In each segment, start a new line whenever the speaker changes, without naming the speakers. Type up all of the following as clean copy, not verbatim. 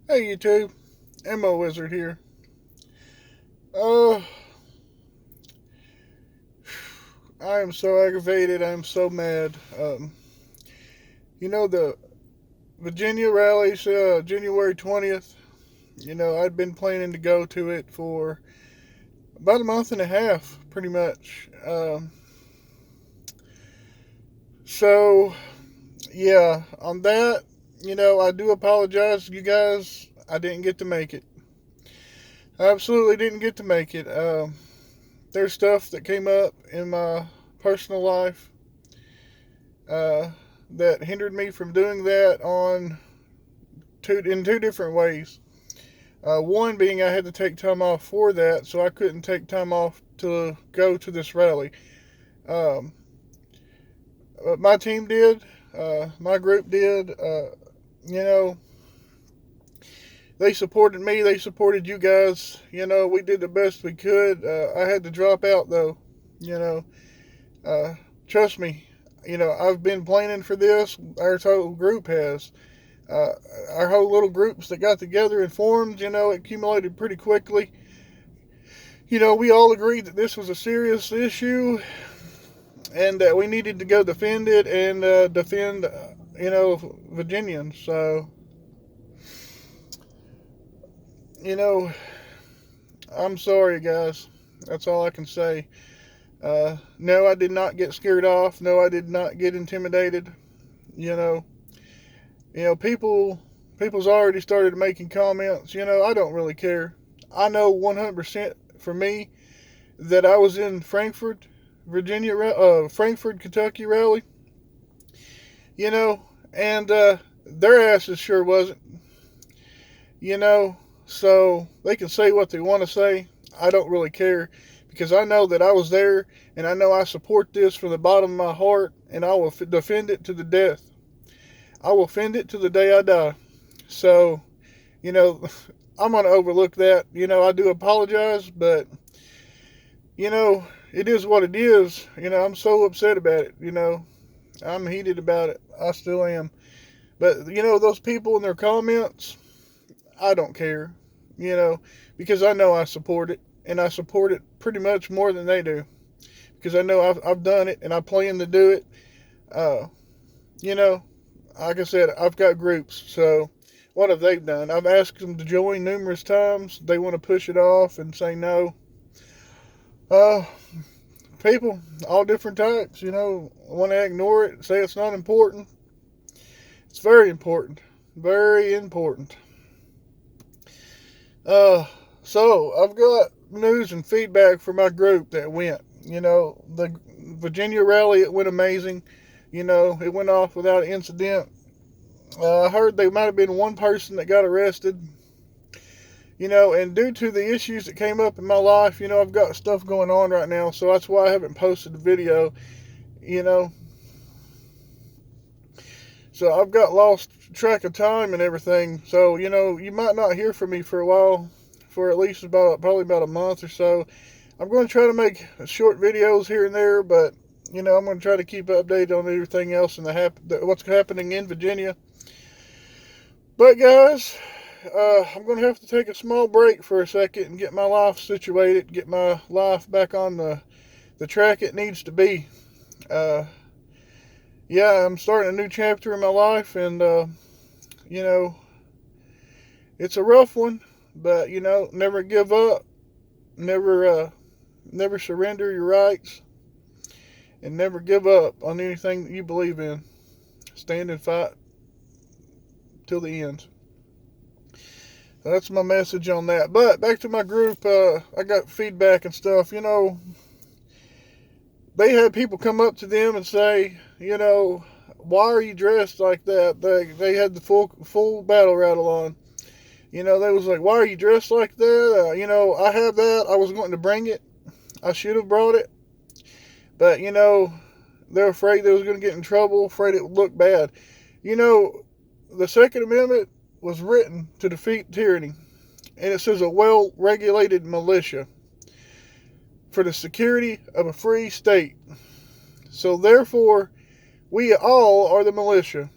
Hey YouTube, Mo Wizard here. Uh, I am so aggravated. I am so mad. The Virginia rallies, January 20th. I'd been planning to go to it for about a month and a half, pretty much. So yeah, on that, I do apologize, you guys. I didn't get to make it. I absolutely didn't get to make it. There's stuff that came up in my personal life uh, that hindered me from doing that in two different ways. One being I had to take time off for that, so I couldn't take time off to go to this rally. Um, my team did, my group did. You know, they supported me, they supported you guys. We did the best we could. I had to drop out though. You know, uh, trust me. I've been planning for this. Our total group has. uh, our whole little groups that got together and formed, accumulated pretty quickly. We all agreed that this was a serious issue and that we needed to go defend it and defend, Virginians. So, you know, I'm sorry, guys. That's all I can say. No, I did not get scared off. No, I did not get intimidated. You know, people's already started making comments. I don't really care. I know 100% for me that I was in Frankfort, Kentucky rally, you know, and their asses sure wasn't, you know, so they can say what they want to say. I don't really care because I know that I was there and I know I support this from the bottom of my heart and I will defend it to the death. I will defend it to the day I die. So, you know, I'm going to overlook that. I do apologize, but it is what it is. I'm so upset about it. I'm heated about it. I still am. But, those people in their comments, I don't care, you know, because I know I support it. And I support it pretty much more than they do. Because I know I've done it and I plan to do it. Uh, you know, like I said, I've got groups. So what have they done? I've asked them to join numerous times. They want to push it off and say no. Uh, People, all different types, want to ignore it, say it's not important. It's very important. Very important. Uh, so I've got news and feedback from my group that went. The Virginia rally, it went amazing. It went off without incident. I heard there might have been one person that got arrested. And due to the issues that came up in my life, I've got stuff going on right now, so that's why I haven't posted a video. You know, So I've got lost track of time and everything. So, you might not hear from me for a while, for at least probably about a month or so. I'm going to try to make short videos here and there, but, I'm going to try to keep updated on everything else and what's happening in Virginia. But, guys, I'm going to have to take a small break for a second and get my life situated, get my life back on the track it needs to be. Uh, yeah, I'm starting a new chapter in my life, and you know, it's a rough one, but never give up, never never surrender your rights, and never give up on anything that you believe in. Stand and fight till the end. So that's my message on that. But back to my group, I got feedback and stuff. They had people come up to them and say, why are you dressed like that? They had the full battle rattle on. They was like, why are you dressed like that? I have that. I was going to bring it. I should have brought it. But, they're afraid they was going to get in trouble, afraid it would look bad. The Second Amendment was written to defeat tyranny. And it says a well-regulated militia for the security of a free state. So therefore, we all are the militia.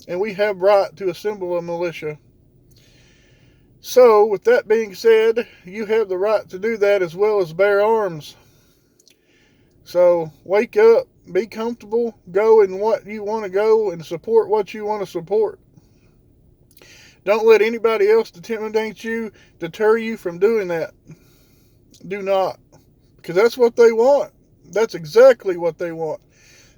And we have right to assemble a militia. So, with that being said, you have the right to do that as well as bear arms. So, wake up, be comfortable, go in what you want to go, and support what you want to support. Don't let anybody else intimidate you, deter you from doing that. Do not. Because that's what they want. That's exactly what they want.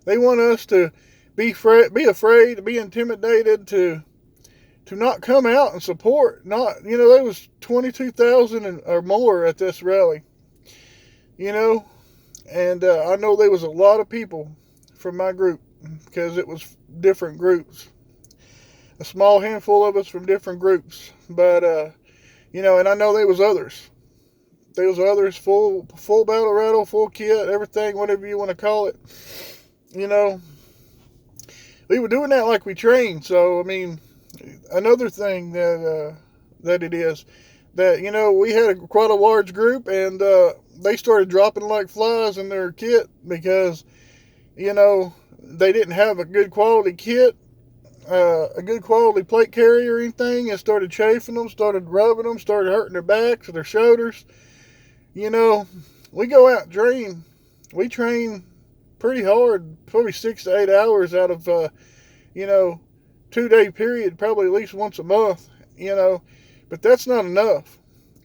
They want us to be afraid, to be intimidated, to not come out and support. Not, there was 22,000 or more at this rally. And I know there was a lot of people from my group because it was different groups. A small handful of us from different groups, but and I know there was others. There was others full battle rattle, full kit, everything, whatever you want to call it. We were doing that like we trained. So I mean, another thing that it is that we had quite a large group, and they started dropping like flies in their kit because they didn't have a good quality kit. A good quality plate carrier or anything, and started chafing them, started rubbing them, started hurting their backs or their shoulders. We go out and train. We train pretty hard, probably 6 to 8 hours out of 2-day period, probably at least once a month. But that's not enough.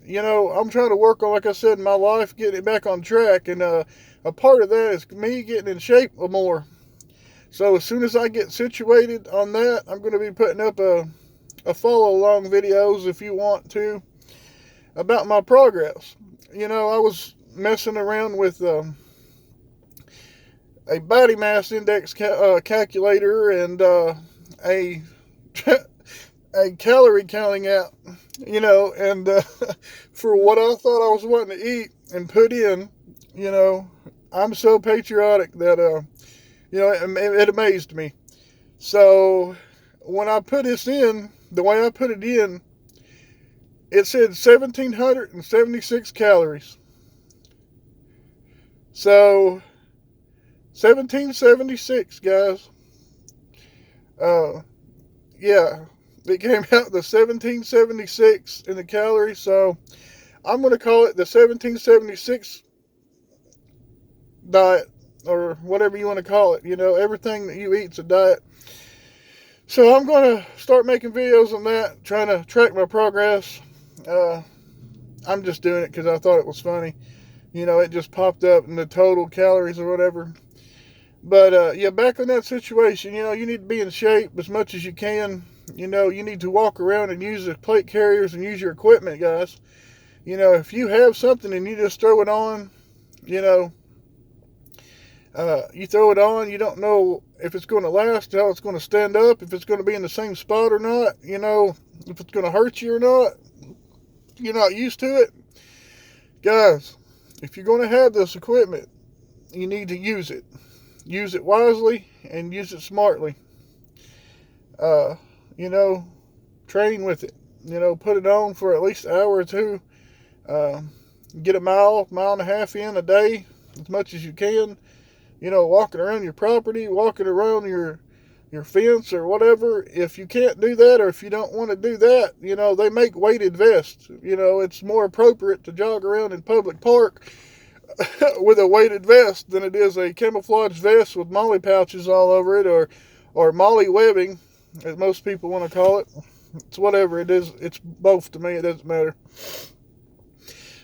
I'm trying to work on, like I said, in my life, getting it back on track, and a part of that is me getting in shape more. So as soon as I get situated on that, I'm going to be putting up a follow-along videos, if you want to, about my progress. I was messing around with a body mass index calculator and a calorie counting app, and for what I thought I was wanting to eat and put in, I'm so patriotic that it amazed me. So when I put this in, the way I put it in, it said 1,776 calories. So 1,776, guys. Yeah, it came out the 1,776 in the calories. So I'm going to call it the 1,776 diet, or whatever you want to call it. Everything that you eat's a diet. So I'm going to start making videos on that, trying to track my progress. I'm just doing it because I thought it was funny. It just popped up in the total calories or whatever. But, back in that situation, you need to be in shape as much as you can. You need to walk around and use the plate carriers and use your equipment, guys. If you have something and you just throw it on, you throw it on, you don't know if it's going to last, how it's going to stand up, if it's going to be in the same spot or not, if it's going to hurt you or not. You're not used to it. Guys, if you're going to have this equipment, you need to use it. Use it wisely and use it smartly. Train with it. Put it on for at least an hour or two. Get a mile and a half in a day, as much as you can. Walking around your property, walking around your fence or whatever. If you can't do that, or if you don't want to do that, they make weighted vests. It's more appropriate to jog around in public park with a weighted vest than it is a camouflage vest with molly pouches all over it, or molly webbing, as most people want to call it. It's whatever it is. It's both to me. It doesn't matter.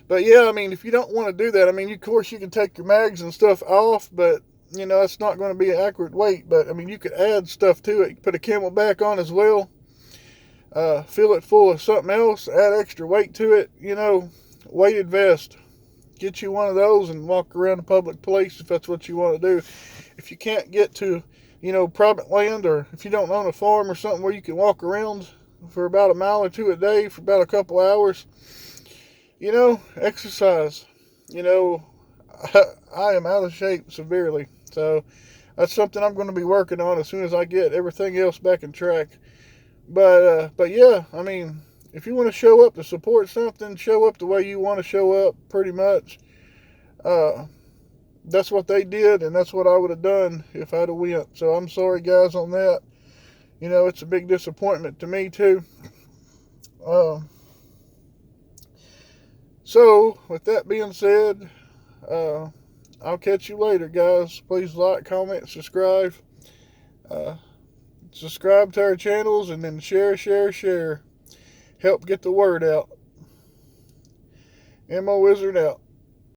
But yeah, I mean, if you don't want to do that, I mean, of course you can take your mags and stuff off, but it's not going to be an accurate weight. But I mean, you could add stuff to it. You could put a CamelBak on as well. Fill it full of something else. Add extra weight to it. Weighted vest. Get you one of those and walk around a public place if that's what you want to do. If you can't get to, private land, or if you don't own a farm or something where you can walk around for about a mile or two a day for about a couple hours, exercise. I am out of shape severely. So that's something I'm going to be working on as soon as I get everything else back in track. But yeah, I mean, if you want to show up to support something, show up the way you want to show up, pretty much. That's what they did, and that's what I would have done if I'd have went. So I'm sorry, guys, on that. It's a big disappointment to me, too. So, with that being said, uh, I'll catch you later, guys. Please like, comment, subscribe. Uh, subscribe to our channels and then share, share, share. Help get the word out. Mo Wizard out.